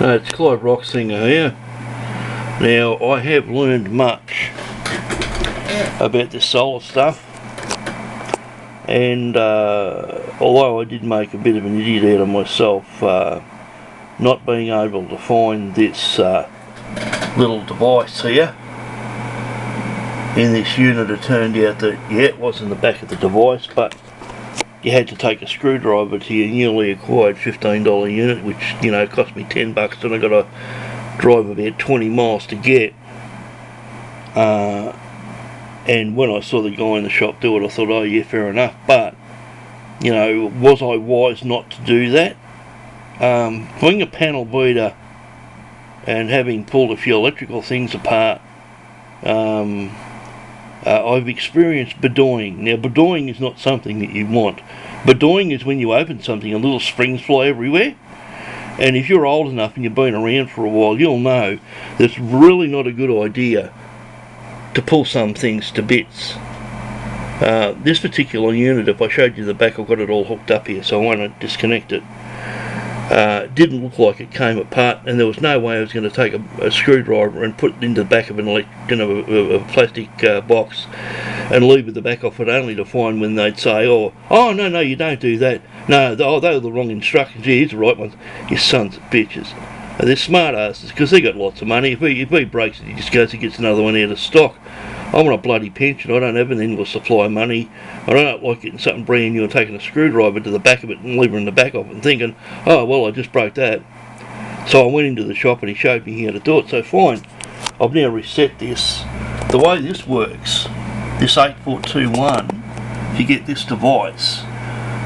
It's Clive Rocksinger here. Now, I have learned much about this solar stuff, and although I did make a bit of an idiot out of myself not being able to find this little device here in this unit, it turned out that, yeah, it was in the back of the device, but you had to take a screwdriver to your newly acquired $15 unit, which, you know, cost me $10, and I got to drive about 20 miles to get. And when I saw the guy in the shop do it, I thought, oh yeah, fair enough. But, you know, was I wise not to do that? Being a panel beater and having pulled a few electrical things apart, I've experienced bedoying. Now, bedoying is not something that you want. Bedoying is when you open something and little springs fly everywhere. And if you're old enough and you've been around for a while, you'll know that it's really not a good idea to pull some things to bits. This particular unit, if I showed you the back, I've got it all hooked up here, so I won't disconnect it. Didn't look like it came apart, and there was no way I was going to take a screwdriver and put it into the back of a plastic box and leave the back off it, only to find when they'd say, oh no, you don't do that. No, they were the wrong instructions. Yeah, here's the right ones. You sons of bitches. And they're smart asses, because they got lots of money. If he breaks it, he just goes and gets another one out of stock. I'm on a bloody pension. I don't have an endless supply of money. I don't like getting something brand new and taking a screwdriver to the back of it and leaving it in the back of it and thinking, oh well, I just broke that. So I went into the shop and he showed me how to do it. So fine, I've now reset this. The way this works, this 8421, if you get this device,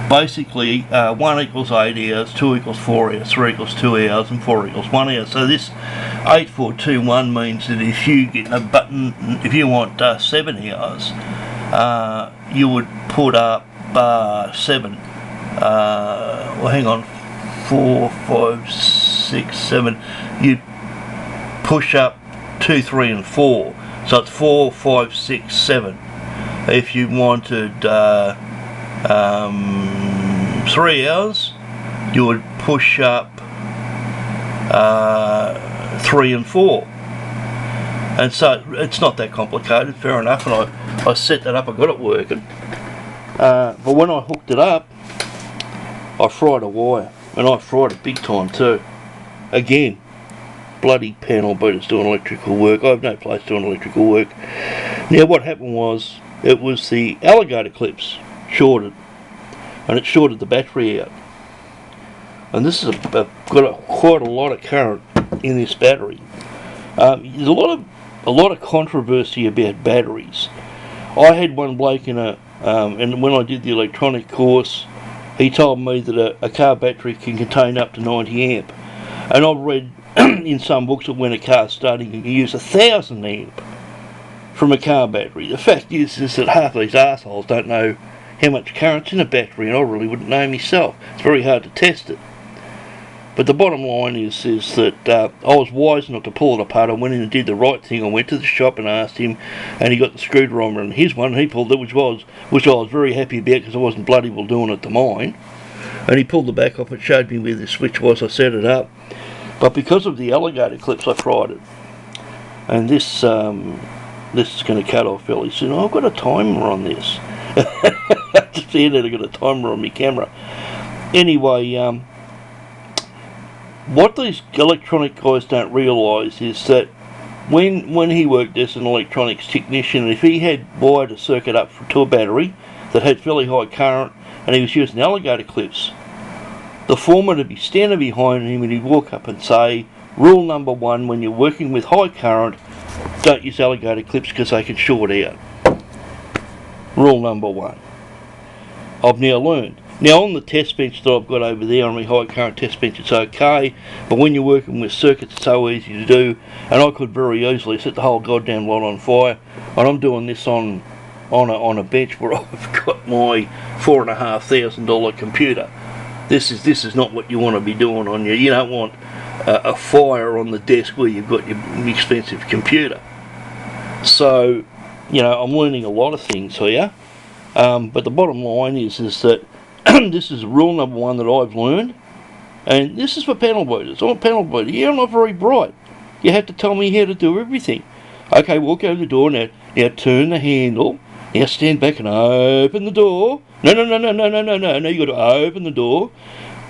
basically 1 equals 8 hours, 2 equals 4 hours, 3 equals 2 hours, and 4 equals 1 hour. So this 8421 means that if you get a button, if you want 7 hours, you would put up 7. Well, hang on, 4, 5, 6, 7. You'd push up 2, 3, and 4. So it's 4, 5, 6, 7. If you wanted 3 hours, you would push up 3 and 4, and so it's not that complicated, fair enough. And I set that up, I got it working, but when I hooked it up, I fried a wire, and I fried it big time too. Again, bloody panel beaters doing electrical work. I have no place doing electrical work. Now what happened was, it was the alligator clips shorted, and it shorted the battery out. And this is quite a lot of current in this battery. There's a lot of controversy about batteries. I had one bloke and when I did the electronic course, he told me that a car battery can contain up to 90 amp. And I've read in some books that when a car's starting, you can use 1000 amp from a car battery. The fact is that half of these assholes don't know how much current's in a battery, and I really wouldn't know myself. It's very hard to test it. But the bottom line is that I was wise not to pull it apart. I went in and did the right thing. I went to the shop and asked him, and he got the screwdriver and his one. He pulled it, which I was very happy about, because I wasn't bloody well doing it to mine. And he pulled the back off. It showed me where the switch was. I set it up. But because of the alligator clips, I fried it. And this is going to cut off fairly soon. I've got a timer on this. Just found out I got a timer on my camera. Anyway, what these electronic guys don't realise is that when he worked as an electronics technician, if he had wired a circuit up to a battery that had fairly high current and he was using alligator clips, the foreman would be standing behind him and he'd walk up and say, rule number 1, when you're working with high current, don't use alligator clips because they can short out. Rule number 1. I've now learned. Now on the test bench that I've got over there, on my high current test bench, it's okay, but when you're working with circuits, it's so easy to do, and I could very easily set the whole goddamn lot on fire. And I'm doing this on a bench where I've got my $4,500 computer. This is not what you want to be doing on your. You don't want a fire on the desk where you've got your expensive computer. So, you know, I'm learning a lot of things here, but the bottom line is that this is rule number 1 that I've learned, And this is for panel beaters. I'm a panel beater. Yeah, I'm not very bright. You have to tell me how to do everything. Okay, walk over the door now. Now turn the handle. Now stand back and open the door. No, you got to open the door.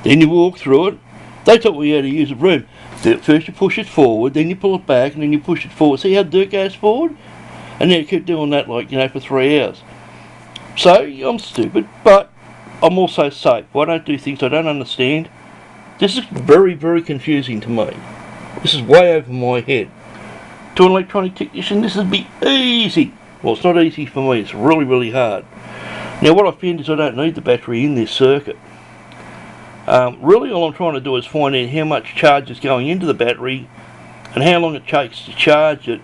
Then you walk through it. They taught me how to use a broom. First you push it forward, then you pull it back, and then you push it forward. See how the dirt goes forward? And then you keep doing that, like, for 3 hours. So, I'm stupid, but I'm also safe. I don't do things I don't understand. This is very, very confusing to me. This is way over my head. To an electronic technician, this would be easy. Well, it's not easy for me, it's really, really hard. Now, what I found is I don't need the battery in this circuit. Really, all I'm trying to do is find out how much charge is going into the battery and how long it takes to charge it.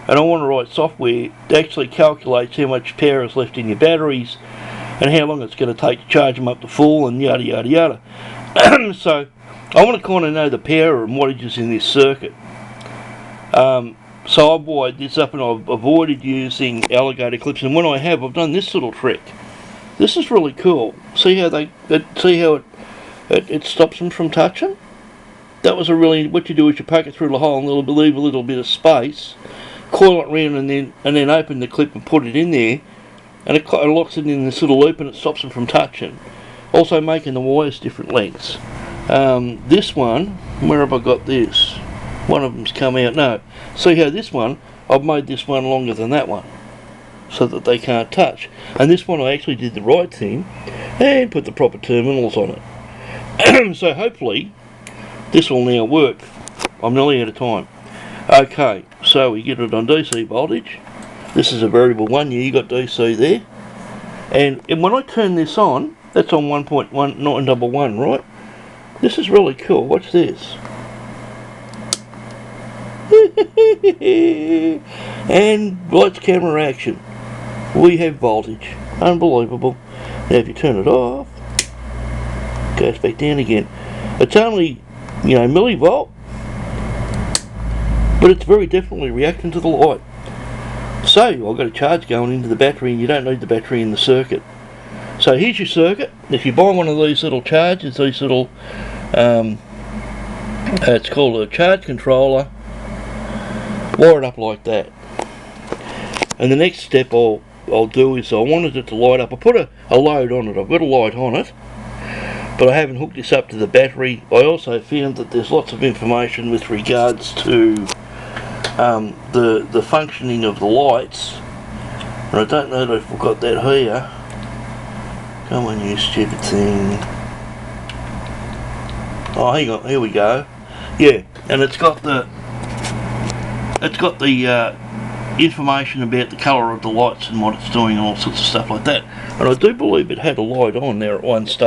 And I want to write software that actually calculates how much power is left in your batteries and how long it's going to take to charge them up to full and yada yada yada. So I want to kind of know the power and wattages in this circuit. So I've wired this up and I've avoided using alligator clips, and when I have, I've done this little trick. This is really cool. See how it stops them from touching? That was what you do is you poke it through the hole and leave a little bit of space, coil it around and then open the clip and put it in there, and it locks it in this little loop and it stops them from touching. Also making the wires different lengths. This one, where have I got this? One of them's come out. No. See how this one, I've made this one longer than that one, so that they can't touch. And this one I actually did the right thing and put the proper terminals on it. So hopefully this will now work. I'm nearly out of time. Okay, so we get it on DC voltage. This is a variable one. Yeah, you got DC there. And when I turn this on, that's on 1.1911, right? This is really cool. Watch this. And lights, camera, action. We have voltage. Unbelievable. Now if you turn it off, it goes back down again. It's only, millivolt, but it's very definitely reacting to the light. So I've got a charge going into the battery, and you don't need the battery in the circuit. So here's your circuit. If you buy one of these little chargers, these little, it's called a charge controller, wire it up like that. And the next step I'll do is I wanted it to light up. I put a load on it. I've got a light on it, but I haven't hooked this up to the battery. I also found that there's lots of information with regards to the functioning of the lights, and I don't know if we've got that here. Come on, you stupid thing. Oh, hang on, here we go. Yeah, and it's got the information about the colour of the lights and what it's doing and all sorts of stuff like that. And I do believe it had a light on there at one stage.